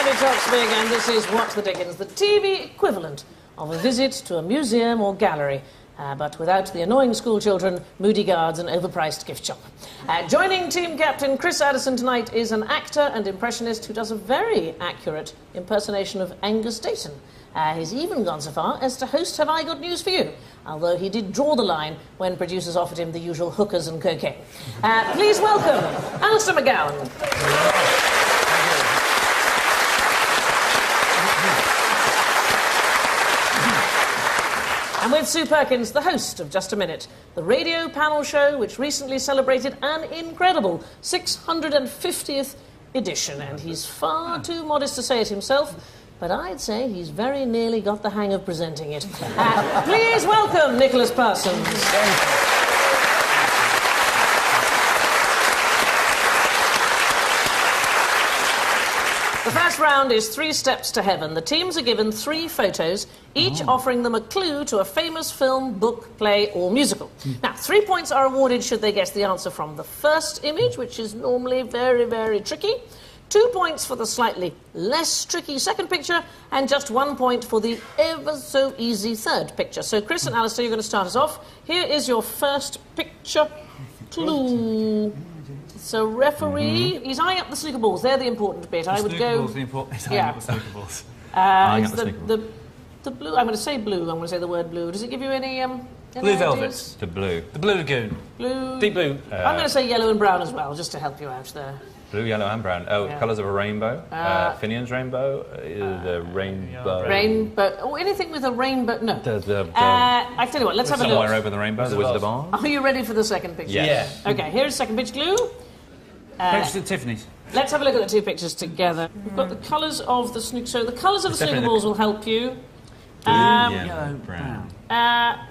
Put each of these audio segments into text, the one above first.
David Toxvig, and this is What the Dickens, the TV equivalent of a visit to a museum or gallery, but without the annoying schoolchildren, moody guards and overpriced gift shop. Joining team captain Chris Addison tonight is an actor and impressionist who does a very accurate impersonation of Angus Dayton. He's even gone so far as to host Have I Got News For You, although he did draw the line when producers offered him the usual hookers and cocaine. Please welcome Alistair McGowan. And with Sue Perkins, the host of Just a Minute, the radio panel show which recently celebrated an incredible 650th edition. And he's far too modest to say it himself, but I'd say he's very nearly got the hang of presenting it. Please welcome Nicholas Parsons. The first round is 3 steps to heaven. The teams are given 3 photos, each offering them a clue to a famous film, book, play or musical. Now, 3 points are awarded should they guess the answer from the first image, which is normally very, very tricky. 2 points for the slightly less tricky second picture, and just 1 point for the ever-so-easy third picture. So, Chris and Alistair, you're going to start us off. Here is your first picture clue. So, referee, he's eyeing up the snooker balls. They're the important bit. I would go. He's eyeing up the snooker balls. The blue. I'm going to say blue. I'm going to say the word blue. Does it give you any? Blue velvet. The blue. The blue lagoon. Blue. Deep blue. I'm going to say yellow and brown as well, just to help you out there. Blue, yellow and brown. Oh, yeah. Colours of a rainbow. Finian's rainbow. The rainbow. Rainbow. Oh, anything with a rainbow. No. I tell you what. Let's have a look. Somewhere over the rainbow. The Wizard of Oz. Are you ready for the second picture? Yes. Yeah. Okay. Here's the second picture clue. Pictures at Tiffany's. Let's have a look at the 2 pictures together. We've got the colours of the snooker. So the colours of the snooker balls will help you. Yellow, brown.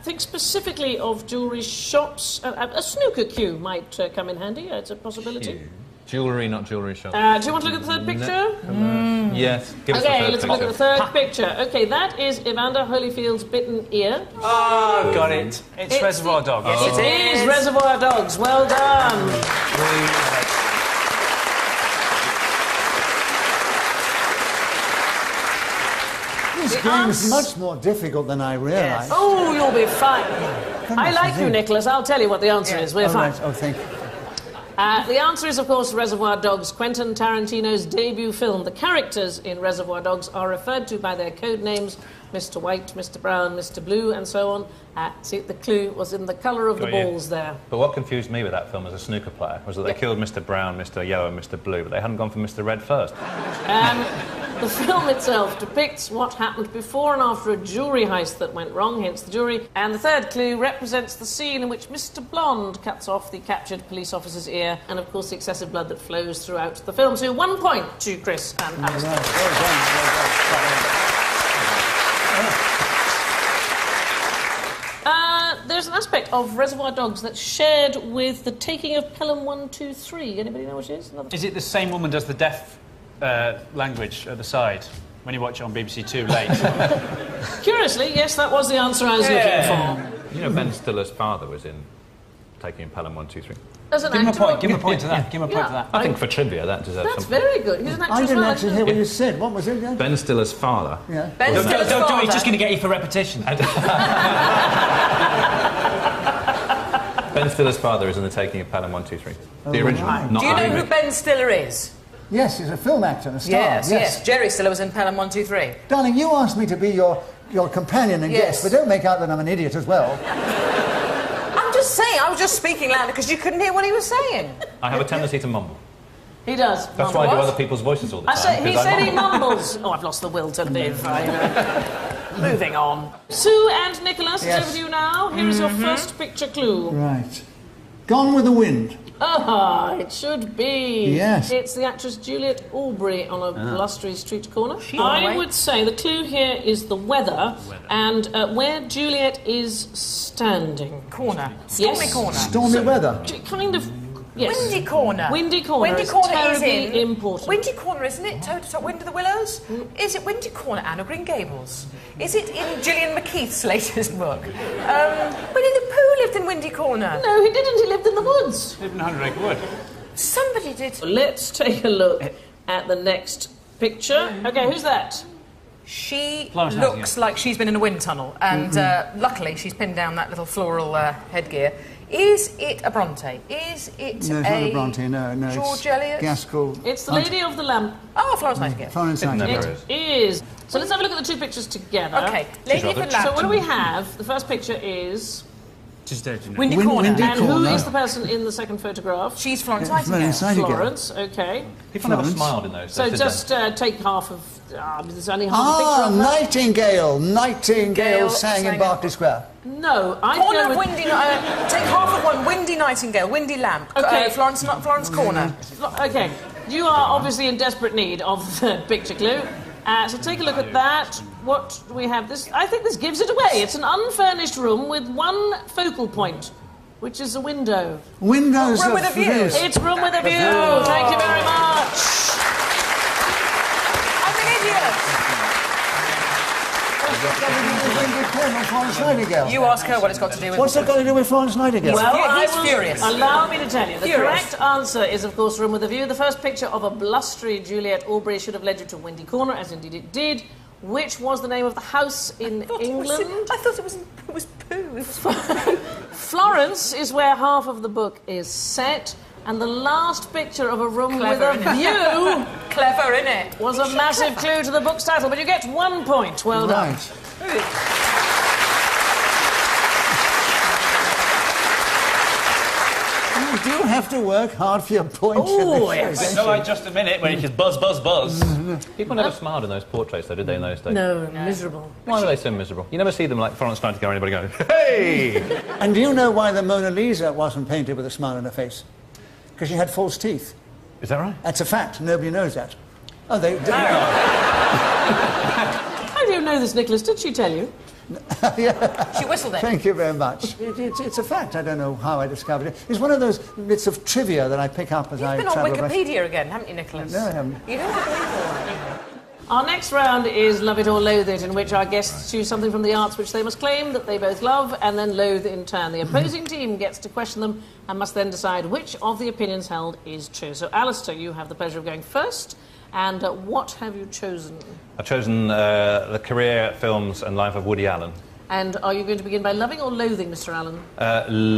Think specifically of jewellery shops. A snooker cue might come in handy. It's a possibility. Jewellery, not jewellery shops. Do you want to look at the third picture? No. Yes. Give us the Okay, third let's picture. look at the third picture. Okay, that is Evander Holyfield's bitten ear. Oh, got it. It's Reservoir Dogs. Yes, it is Reservoir Dogs. Well done. This game is much more difficult than I realised. Yes. Oh, you'll be fine. I like you, Nicholas. I'll tell you what the answer is. We're fine. Right. Oh, thank you. The answer is, of course, Reservoir Dogs, Quentin Tarantino's debut film. The characters in Reservoir Dogs are referred to by their code names, Mr. White, Mr. Brown, Mr. Blue, and so on. See, the clue was in the colour of the balls there. But what confused me with that film as a snooker player was that they killed Mr. Brown, Mr. Yellow and Mr. Blue, but they hadn't gone for Mr. Red first. The film itself depicts what happened before and after a jewellery heist that went wrong, hence the jewellery. And the third clue represents the scene in which Mr. Blonde cuts off the captured police officer's ear, and of course the excessive blood that flows throughout the film. So 1 point to Chris and Alistair. Right. Well done. There's an aspect of Reservoir Dogs that's shared with the taking of Pelham 123. Anybody know what it is? Is it the same woman does the deaf language at the side when you watch it on BBC Two late? Curiously, yes, that was the answer I was looking for. You know Ben Stiller's father was in Taking Pelham 123. As an Give him a actor, point. Give him a point to that. Give him a point to that. I think for trivia that deserves That's something. very good. He's an actor I as didn't well, actually hear what you said. What was it again? Ben Stiller's father. Yeah. Ben Stiller's Don't do it. father. He's just going to get you for repetition. Ben Stiller's father is in The Taking of Pelham 123. The original, right. not Do you the know who remake. Ben Stiller is? Yes, he's a film actor and a star. Yes. Jerry Stiller was in Pelham 123. Darling, you asked me to be your companion and Yes. guest, but don't make out that I'm an idiot as well. I'm just saying, I was just speaking louder because you couldn't hear what he was saying. I have a tendency to mumble. He does. That's why I do other people's voices all the time. He 'cause said he mumble. mumbles. Oh, I've lost the will to live. Moving on. Sue and Nicholas, it's over to you now. Here is your first picture clue. Right. Gone with the Wind. It should be. Yes. It's the actress Juliet Aubrey on a blustery street corner. on the I way? would say the clue here is the weather. And where Juliet is standing. Corner. Stormy Yes. corner. Stormy weather. Kind of. Yes. Windy corner. Windy corner. Windy is corner is terribly in. important. Windy corner, isn't it? Toe Wind of the Willows? Is it Windy Corner, Anne of Green Gables? Is it in Gillian McKeith's latest book? Winnie the Pooh lived in Windy Corner. No, he didn't. He lived in the woods. Lived in 100 Acre Wood. Somebody did. Let's take a look at the next picture. OK, who's that? She Florence looks Nightingale. like she's been in a wind tunnel, and luckily she's pinned down that little floral headgear. Is it a Bronte? Is it No, it's not a Bronte, no. George it's Eliot? Gaskell. It's the Lady of the Lamp. Oh, Florence Nightingale. Florence Never Nightingale. is. Is. So let's have a look at the two pictures together. Okay, Lady of the rather Lamp. So what do we have? The first picture is... Just dead, you know. Windy Windy Corner. Corner. And who Corner. is the person in the second photograph? She's Florence Florence Nightingale. Nightingale. Florence, OK. People never Florence. smiled in those So days, just did take half of... there's only half a picture Ah, of her. Nightingale. Nightingale Gale sang sang in Berkeley Square. No, I Corner go of with... Windy... take half of one. Windy Nightingale. Windy Lamp. Okay. Florence Corner. OK, you are obviously in desperate need of the third picture clue. So take a look at that. What do we have? This, I think this gives it away. It's an unfurnished room with one focal point, which is a window. Windows Room of with a view. views. It's room with a view. Thank you very much. I'm an idiot. Windy Corner, Florence Nightingale. You ask her what it's got to do with... What's that got to do with Florence Nightingale? Well, He's I will furious. allow me to tell you. The Furious. correct answer is, of course, room with a view. The first picture of a blustery Juliet Aubrey should have led you to Windy Corner, as indeed it did. Which was the name of the house in England? I thought it was poo. Florence is where half of the book is set, and the last picture of a room Clever, with a view Clever, innit? was a massive clue to the book's title, but you get 1 point. Well done. Right. You do have to work hard for your points. Oh, in this yes. show, No, don't like just a minute when you just buzz, buzz, buzz. People never smiled in those portraits, though, did they, in those days? No, miserable. Why were they so miserable? You never see them like Florence Nightingale or anybody going, hey! you? And do you know why the Mona Lisa wasn't painted with a smile on her face? Because she had false teeth. Is that right? That's a fact. Nobody knows that. Oh, they... I don't know this, Nicholas. Did she tell you? She whistled it. Thank you very much. It's a fact. I don't know how I discovered it. It's one of those bits of trivia that I pick up as I You've been on travel. Wikipedia again, haven't you, Nicholas? No, I haven't. You don't believe it. Our next round is Love It or Loathe It, in which our guests choose something from the arts which they must claim that they both love and then loathe in turn. The opposing team gets to question them and must then decide which of the opinions held is true. So, Alistair, you have the pleasure of going first. And what have you chosen? I've chosen the career, films and life of Woody Allen. And are you going to begin by loving or loathing Mr. Allen?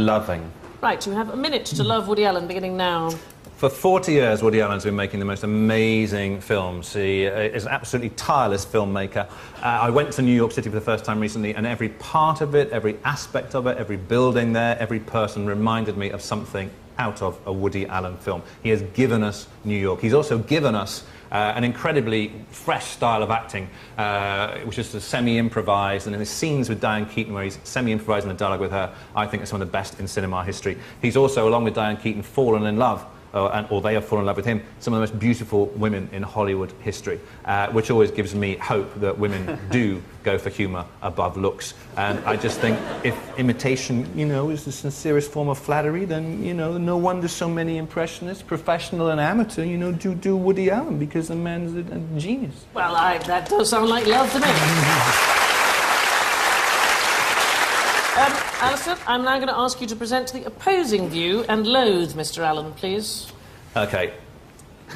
Loving. Right, you have a minute to love Woody Allen, beginning now. For 40 years, Woody Allen's been making the most amazing films. He is an absolutely tireless filmmaker. I went to New York City for the first time recently, and every part of it, every aspect of it, every building there, every person reminded me of something out of a Woody Allen film. He has given us New York. He's also given us an incredibly fresh style of acting, which is sort of semi-improvised, and in the scenes with Diane Keaton where he's semi-improvising the dialogue with her, I think are some of the best in cinema history. He's also, along with Diane Keaton, fallen in love, or they have fallen in love with him, some of the most beautiful women in Hollywood history, which always gives me hope that women do go for humour above looks. And I just think if imitation, you know, is the sincerest form of flattery, then, you know, no wonder so many impressionists, professional and amateur, you know, do Woody Allen, because the man's a genius. Well, that does sound like love to me. Alistair, I'm now going to ask you to present the opposing view and loathe Mr. Allen, please. Okay.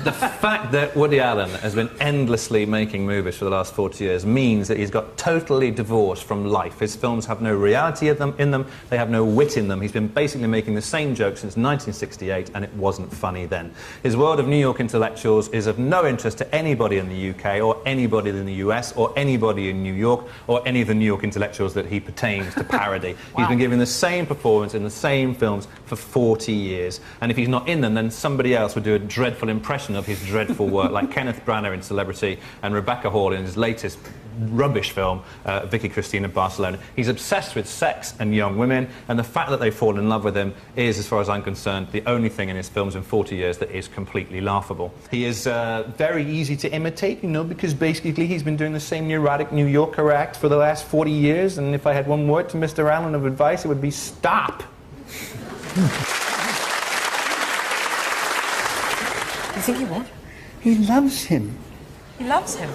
The fact that Woody Allen has been endlessly making movies for the last 40 years means that he's got totally divorced from life. His films have no reality in them, they have no wit in them. He's been basically making the same joke since 1968, and it wasn't funny then. His world of New York intellectuals is of no interest to anybody in the UK, or anybody in the US, or anybody in New York, or any of the New York intellectuals that he pertains to parody. Wow. He's been giving the same performance in the same films for 40 years, and if he's not in them, then somebody else would do a dreadful impression of his dreadful work, like Kenneth Branagh in Celebrity and Rebecca Hall in his latest rubbish film, Vicky Cristina Barcelona. He's obsessed with sex and young women, and the fact that they fall in love with him is, as far as I'm concerned, the only thing in his films in 40 years that is completely laughable. He is very easy to imitate, you know, because basically he's been doing the same neurotic New Yorker act for the last 40 years, and if I had one word to Mr. Allen of advice, it would be stop. You think he what? He loves him. He loves him.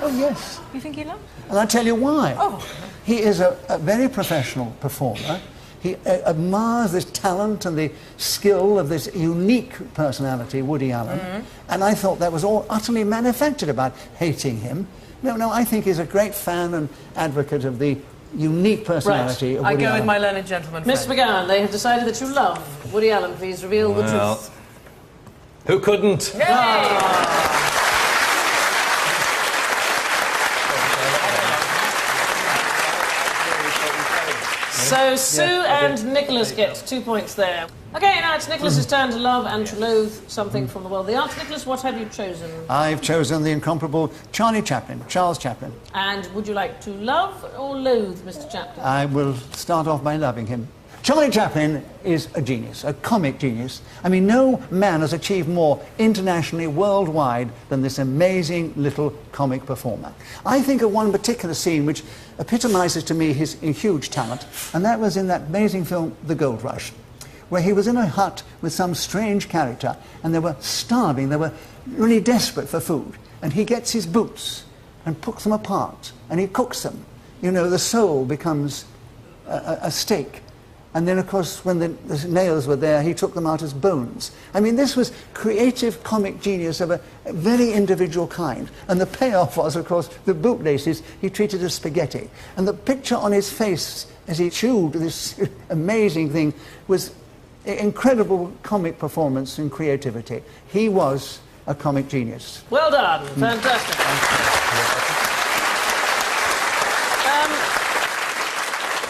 Oh, yes. You think he loves him? And I'll tell you why. Oh. He is a very professional performer. He admires this talent and the skill of this unique personality, Woody Allen. And I thought that was all utterly manufactured about hating him. No, I think he's a great fan and advocate of the unique personality of Woody I go Allen. with my learned gentleman Miss friend. McGowan, they have decided that you love Woody Allen. Please reveal the truth. Who couldn't? So Sue and Nicholas get 2 points there. Okay, now it's Nicholas's turn to love and to loathe something from the world of the arts. Nicholas, what have you chosen? I've chosen the incomparable Charlie Chaplin, Charles Chaplin. And would you like to love or loathe Mr. Chaplin? I will start off by loving him. Charlie Chaplin is a genius, a comic genius. I mean, no man has achieved more internationally, worldwide, than this amazing little comic performer. I think of one particular scene which epitomizes to me his huge talent, and that was in that amazing film, The Gold Rush, where he was in a hut with some strange character, and they were starving, they were really desperate for food, and he gets his boots and picks them apart, and he cooks them. You know, the sole becomes a steak. And then, of course, when the nails were there, he took them out as bones. I mean, this was creative comic genius of a very individual kind. And the payoff was, of course, the bootlaces he treated as spaghetti. And the picture on his face as he chewed this amazing thing was incredible comic performance and creativity. He was a comic genius. Well done. Fantastic.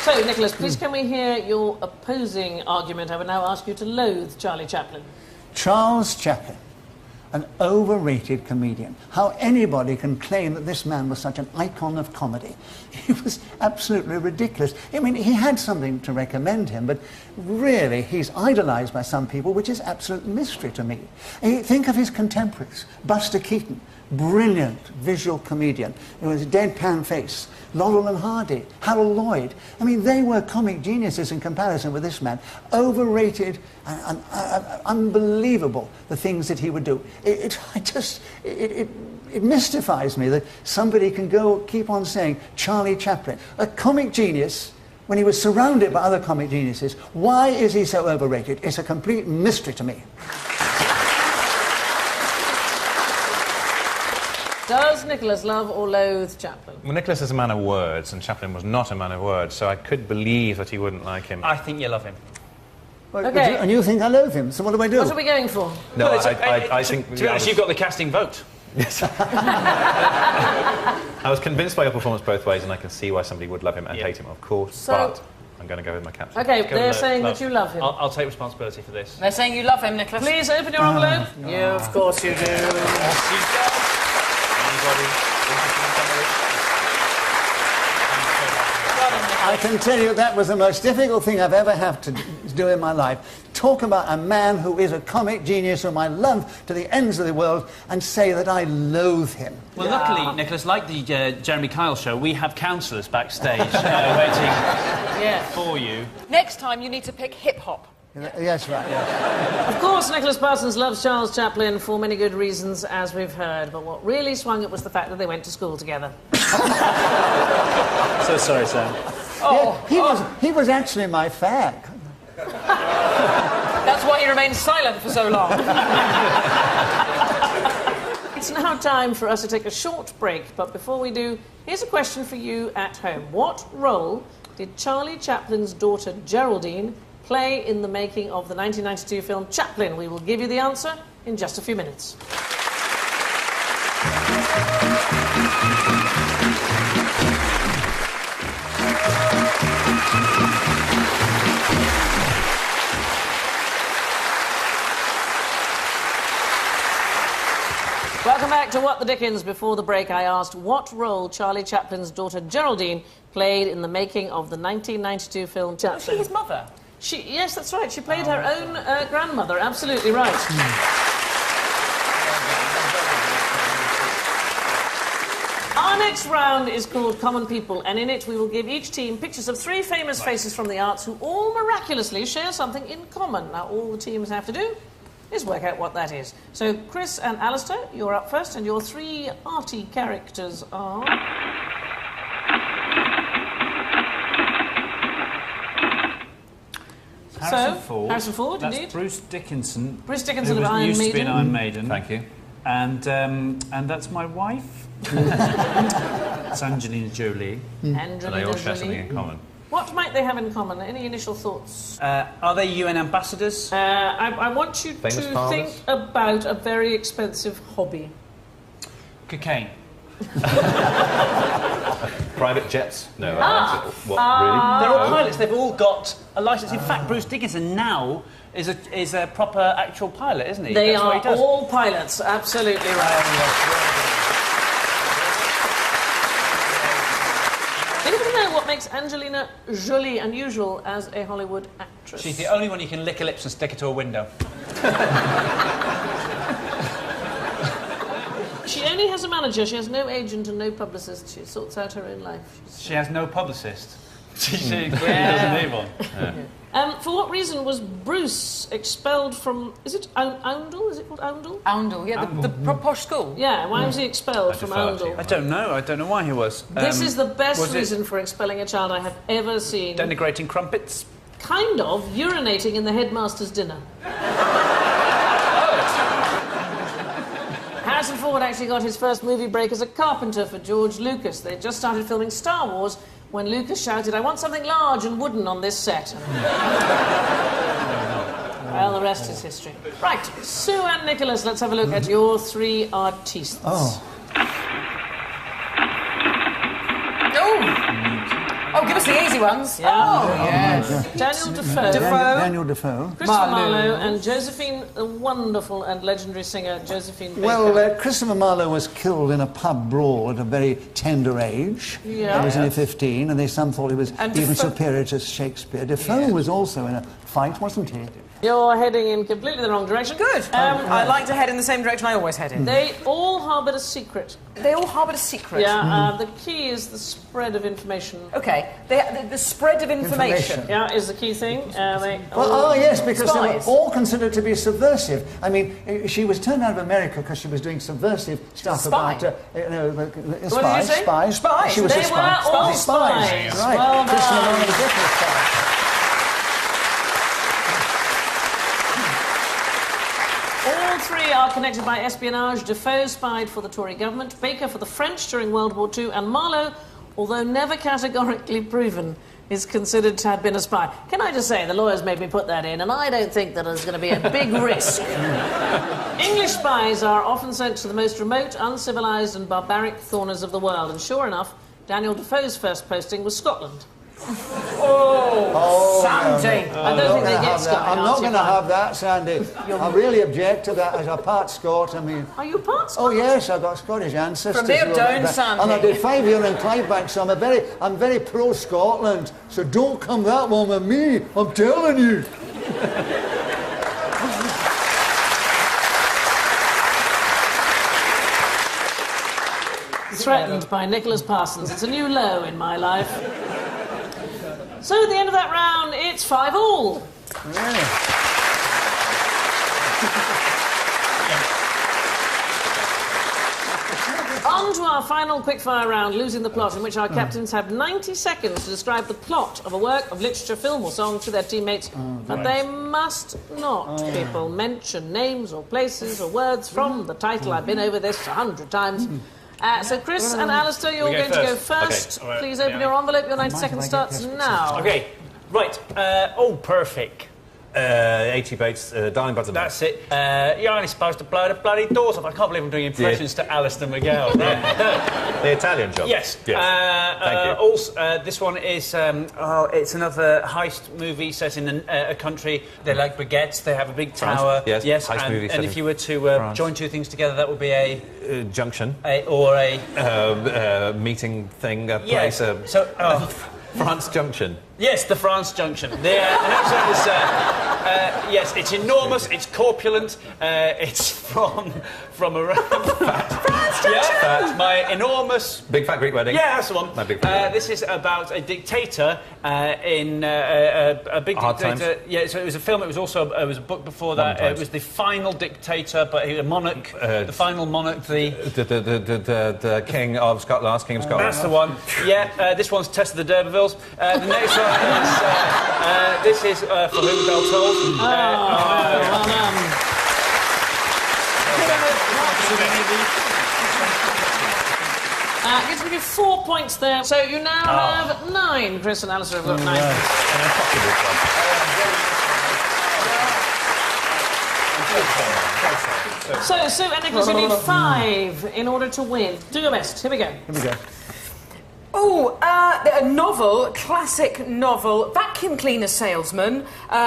So, Nicholas, please can we hear your opposing argument? I would now ask you to loathe Charlie Chaplin. Charles Chaplin, an overrated comedian. How anybody can claim that this man was such an icon of comedy. He was absolutely ridiculous. I mean, he had something to recommend him, but really he's idolized by some people, which is absolute mystery to me. Think of his contemporaries. Buster Keaton, brilliant visual comedian with a deadpan face. Laurel and Hardy, Harold Lloyd. I mean, they were comic geniuses in comparison with this man. Overrated and unbelievable, the things that he would do. It mystifies me that somebody can keep on saying Charlie Chaplin, a comic genius, when he was surrounded by other comic geniuses. Why is he so overrated? It's a complete mystery to me. Does Nicholas love or loathe Chaplin? Well, Nicholas is a man of words, and Chaplin was not a man of words, so I could believe that he wouldn't like him. I think you love him. Well, Okay. And you think I loathe him, so what do I do? What are we going for? No, Well, I think... To be honest, you've got the casting vote. Yes. I was convinced by your performance both ways, and I can see why somebody would love him and hate him, of course, So- but I'm going to go with my captain. Okay, Go they're with saying love. that you love him. I'll take responsibility for this. They're saying you love him, Nicholas. Please open your envelope. Yeah, of course you do. I can tell you that was the most difficult thing I've ever had to do in my life. Talk about a man who is a comic genius whom I love to the ends of the world and say that I loathe him. Well, luckily, Nicholas, like the Jeremy Kyle show, we have counsellors backstage waiting for you. Next time you need to pick hip-hop. Yes, right, yes. Of course, Nicholas Parsons loves Charles Chaplin for many good reasons, as we've heard. But what really swung it was the fact that they went to school together. So sorry, Sam. Yeah, he was actually my fag. That's why he remained silent for so long. It's now time for us to take a short break, but before we do, here's a question for you at home. What role did Charlie Chaplin's daughter Geraldine play in the making of the 1992 film Chaplin? We will give you the answer in just a few minutes. Welcome back to What the Dickens. Before the break, I asked what role Charlie Chaplin's daughter Geraldine played in the making of the 1992 film Chaplin. Was she his mother? Yes, that's right. She played her own grandmother. Absolutely right. Our next round is called Common People, and in it we will give each team pictures of 3 famous faces from the arts who all miraculously share something in common. Now, all the teams have to do is work out what that is. So, Chris and Alistair, you're up first, and your 3 arty characters are... Harrison Ford, That's indeed. Bruce Dickinson. Bruce Dickinson who of Iron used to be Maiden. in Iron Maiden. Thank you. And that's my wife. It's Angelina Jolie. And they all share something in common. What might they have in common? Any initial thoughts? Are they UN ambassadors? I want you Famous to fathers? think about a very expensive hobby. Cocaine. Private jets? No. What, They're all pilots. They've all got a license. In fact, Bruce Dickinson now is a proper actual pilot, isn't he? They That's what he are does. all pilots, absolutely right. Anybody know what makes Angelina Jolie unusual as a Hollywood actress? She's the only one you can lick her lips and stick her to a window. She only has a manager, she has no agent and no publicist. She sorts out her own life. She has no publicist. She clearly doesn't need one. For what reason was Bruce expelled from... Is it Oundle? Is it called Oundle? Oundle, yeah, the posh school. Yeah, why was he expelled from Oundle? I don't know. I don't know why he was. This is the best was it reason for expelling a child I have ever seen. Denigrating crumpets? Kind of urinating in the headmaster's dinner. Harrison Ford actually got his first movie break as a carpenter for George Lucas. They just started filming Star Wars when Lucas shouted, "I want something large and wooden on this set." Well, the rest is history. Right, Sue and Nicholas, let's have a look at your three artistes. Oh, give us the easy ones. Yeah. Oh, yes. Daniel Defoe. Daniel Defoe. Christopher Marlowe and Josephine, the wonderful and legendary singer Josephine Baker. Well, Christopher Marlowe was killed in a pub brawl at a very tender age. Yeah. He was only 15, and some thought he was And even Defoe- superior to Shakespeare. Defoe was also in a fight, wasn't he? You're heading in completely the wrong direction. Good. I like to head in the same direction I always head in. They all harboured a secret. They all harboured a secret. Yeah, the key is the spread of information. Okay, the spread of information. Yeah, is the key thing. Yes, because they were Spies. all considered to be subversive. I mean, she was turned out of America because she was doing subversive stuff Spy. about What did you spies. say? Spies. Spies. She was They a spy. were all Spies. spies. Right. Well Christopher done. Marlowe was definitely a spy. All three are connected by espionage. Defoe spied for the Tory government, Baker for the French during World War II, and Marlowe, although never categorically proven, is considered to have been a spy. Can I just say, the lawyers made me put that in, and I don't think that there's going to be a big risk. English spies are often sent to the most remote, uncivilised and barbaric corners of the world, and sure enough, Daniel Defoe's first posting was Scotland. Sandy. I don't think they get I'm Scotland. not going to have that, Sandy. I really object to that as a part Scot. I mean, Are you part oh Scottish? yes, I've got Scottish ancestors. From there who are down, like that. Sandy. And I did 5 years in Clydebank, so I'm very pro Scotland. So don't come that one with me. I'm telling you. Threatened by Nicholas Parsons. It's a new low in my life. So at the end of that round, it's 5-all. On to our final quickfire round, Losing the Plot, in which our captains have 90 seconds to describe the plot of a work of literature, film or song to their teammates, but they must not, people, mention names or places or words from the title. I've been over this 100 times. So Chris and Alistair, you're going to go first. Okay. All right. Please open your envelope. Your 90 seconds starts now. Okay, right. Perfect. 80 Bates, Darling Buds and That's it. You're only supposed to blow the bloody doors off. I can't believe I'm doing impressions to Alistair McGill. The Italian job. Yes. Thank you. Also, this one is it's another heist movie set in a country. They like baguettes. They have a big tower. France. Yes. Heist and, movie set and in if you were to France. join two things together, that would be a Junction. Meeting thing, a yes. place. So France Junction. yes, the France Junction. The next one is Yes, it's enormous, it's corpulent, it's from around... France, yeah, my enormous... Big Fat Greek Wedding. Yeah, that's the one. My Big Fat Greek This is about a dictator in a big Hard dictator. Times. Yeah, so it was a film. It was also it was a book before that. It was the final dictator, but he was a monarch. The final monarch. The King of Scotland, last King of Scotland. That's the one. Yeah, this one's Test of the D'Urbervilles. The next one is this is For Whom the Bell Tolls. Well done. Going to give you 4 points there. So you now have 9. Chris and Alistair have got 9. So, Sue and Nicholas, you need 5 in order to win. Do your best. Here we go. Here we go. Oh, a novel, classic novel. Vacuum cleaner salesman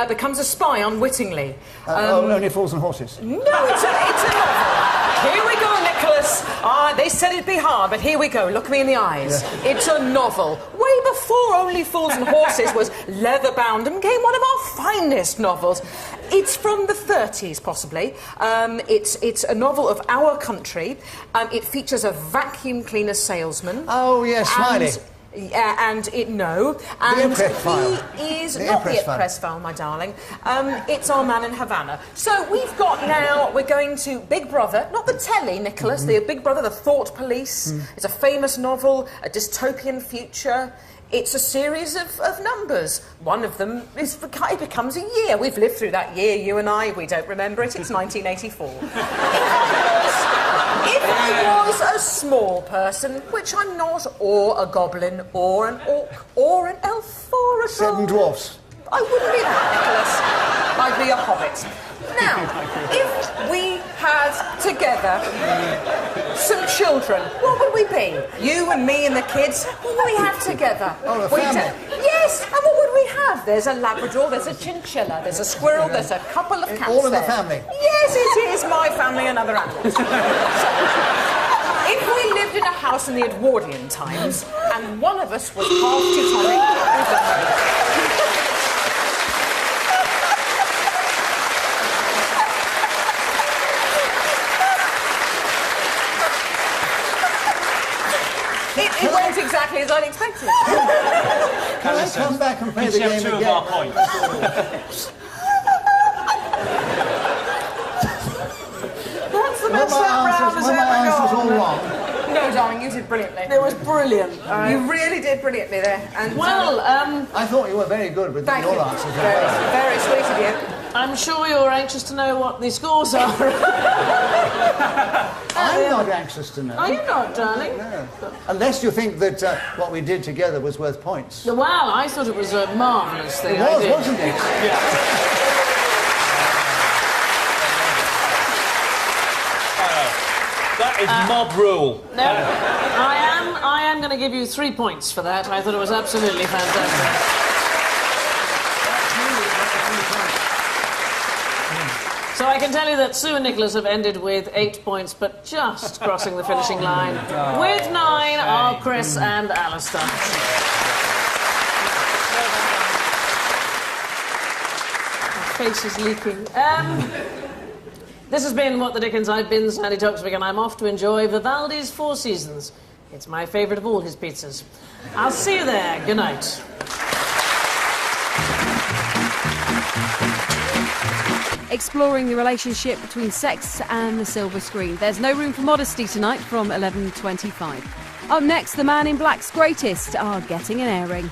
becomes a spy unwittingly. Only Fools and Horses. No, it's a novel. Here we go, Nicholas. They said it'd be hard, but here we go. Look me in the eyes. Yeah. It's a novel. Way before Only Fools and Horses was leather-bound and became one of our finest novels. It's from the 30s, possibly. It's a novel of our country. It features a vacuum cleaner salesman. Oh, yes, Smiley. And he is not the press file, my darling. It's our man in Havana. So we're going to Big Brother, not the telly, Nicholas, the Big Brother, the Thought Police. It's a famous novel, a dystopian future. It's a series of numbers. One of them it becomes a year. We've lived through that year, you and I. We don't remember it. It's 1984. If I was a small person, which I'm not, or a goblin, or an orc, or an elf, or a troll... 7 dwarfs. I wouldn't be that, Nicholas. I'd be a hobbit. Now, if we had together some children, what would we be? You and me and the kids, what would we have together? Oh, a family. Yes, and what would we have? There's a Labrador, there's a chinchilla, there's a squirrel, there's a couple of cats all in there. the family? Yes, it is my family and other animals. So, if we lived in a house in the Edwardian times, and one of us was half Teutonic... It went exactly as I'd expected. Can I come back and play the game again? 2 of our points. That's the best that round has my ever answers all gone. wrong? No, darling, you did brilliantly. It was brilliant. You really did brilliantly there. And, Well, I thought you were very good with thank your you. answers. Very, very sweet of you. I'm sure you're anxious to know what the scores are. I'm not anxious to know. Are you not, darling? No. Unless you think that what we did together was worth points. Well, I thought it was a marvellous thing. It was, I did. wasn't it? That is mob rule. No, I am going to give you 3 points for that. I thought it was absolutely fantastic. So I can tell you that Sue and Nicholas have ended with 8 points, but just crossing the finishing line. With 9 are Chris and Alistair. My face is leaking. This has been What the Dickens. I've been Sandy Toksvig, and I'm off to enjoy Vivaldi's Four Seasons. It's my favourite of all his pizzas. I'll see you there. Good night. Exploring the relationship between sex and the silver screen. There's No Room for Modesty tonight from 11:25. Up next, the Man in Black's greatest are getting an airing.